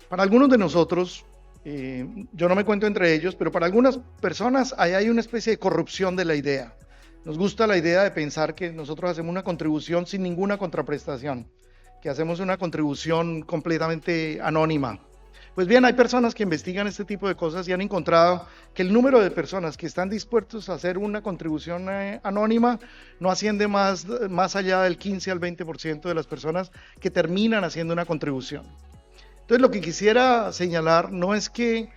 Para algunos de nosotros, yo no me cuento entre ellos, pero para algunas personas ahí hay una especie de corrupción de la idea. Nos gusta la idea de pensar que nosotros hacemos una contribución sin ninguna contraprestación, que hacemos una contribución completamente anónima. Pues bien, hay personas que investigan este tipo de cosas y han encontrado que el número de personas que están dispuestos a hacer una contribución anónima no asciende más allá del 15 al 20% de las personas que terminan haciendo una contribución. Entonces, lo que quisiera señalar no es que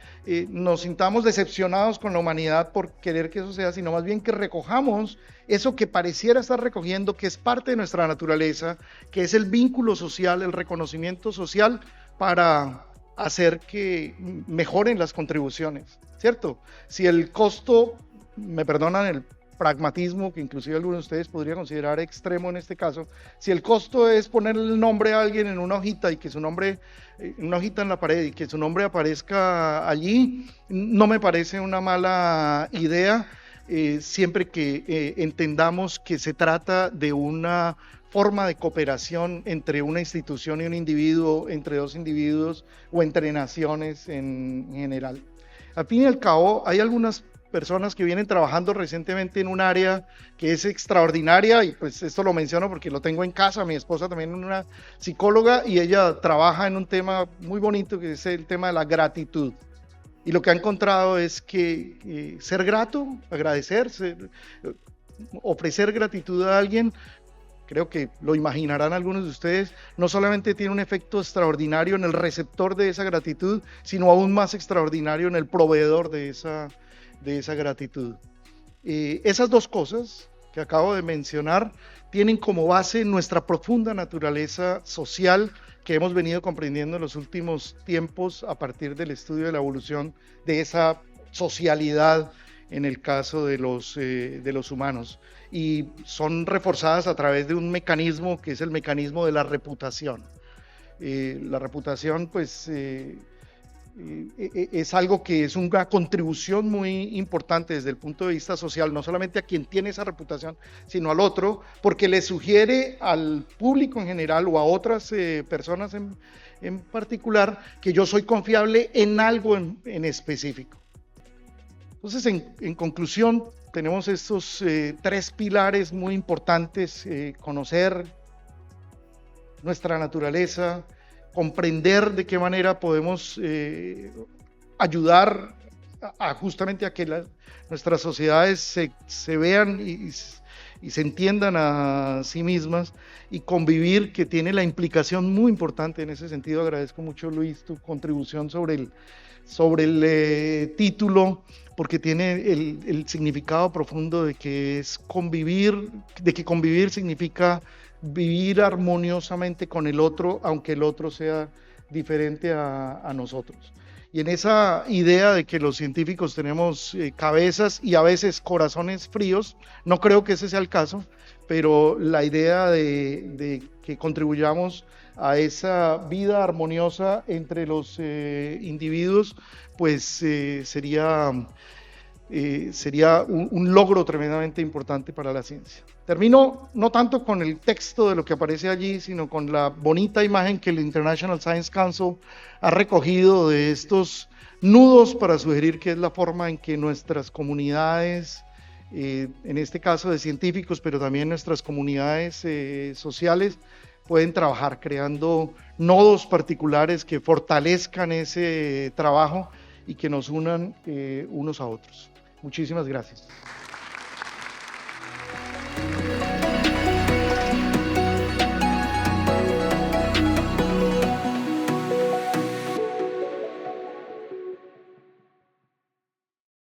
nos sintamos decepcionados con la humanidad por querer que eso sea, sino más bien que recojamos eso que pareciera estar recogiendo, que es parte de nuestra naturaleza, que es el vínculo social, el reconocimiento social, para hacer que mejoren las contribuciones, ¿cierto? Si el costo, me perdonan el pragmatismo, que inclusive algunos de ustedes podrían considerar extremo en este caso, si el costo es poner el nombre a alguien en una hojita y que su nombre, una hojita en la pared y que su nombre aparezca allí, no me parece una mala idea, siempre que entendamos que se trata de una forma de cooperación entre una institución y un individuo, entre dos individuos o entre naciones en general. Al fin y al cabo, hay algunas personas que vienen trabajando recientemente en un área que es extraordinaria, y pues esto lo menciono porque lo tengo en casa, mi esposa también es una psicóloga y ella trabaja en un tema muy bonito que es el tema de la gratitud. Y lo que ha encontrado es que ser grato, agradecer, ofrecer gratitud a alguien, creo que lo imaginarán algunos de ustedes, no solamente tiene un efecto extraordinario en el receptor de esa gratitud, sino aún más extraordinario en el proveedor de esa gratitud. Esas dos cosas que acabo de mencionar tienen como base nuestra profunda naturaleza social que hemos venido comprendiendo en los últimos tiempos a partir del estudio de la evolución de esa socialidad en el caso de los humanos, y son reforzadas a través de un mecanismo que es el mecanismo de la reputación. La reputación pues es algo que es una contribución muy importante desde el punto de vista social, no solamente a quien tiene esa reputación, sino al otro, porque le sugiere al público en general o a otras personas en particular que yo soy confiable en algo en específico. Entonces, en conclusión, tenemos estos tres pilares muy importantes: conocer nuestra naturaleza, comprender de qué manera podemos ayudar justamente a que nuestras sociedades se vean y se entiendan a sí mismas, y convivir, que tiene la implicación muy importante en ese sentido. Agradezco mucho, Luis, tu contribución sobre el título, porque tiene el significado profundo de que es convivir, de que convivir significa vivir armoniosamente con el otro, aunque el otro sea diferente a nosotros. Y en esa idea de que los científicos tenemos cabezas y a veces corazones fríos, no creo que ese sea el caso, pero la idea de que contribuyamos a esa vida armoniosa entre los individuos, pues sería un logro tremendamente importante para la ciencia. Termino no tanto con el texto de lo que aparece allí, sino con la bonita imagen que el International Science Council ha recogido de estos nudos para sugerir que es la forma en que nuestras comunidades, en este caso de científicos, pero también nuestras comunidades sociales, pueden trabajar creando nodos particulares que fortalezcan ese trabajo y que nos unan unos a otros. Muchísimas gracias.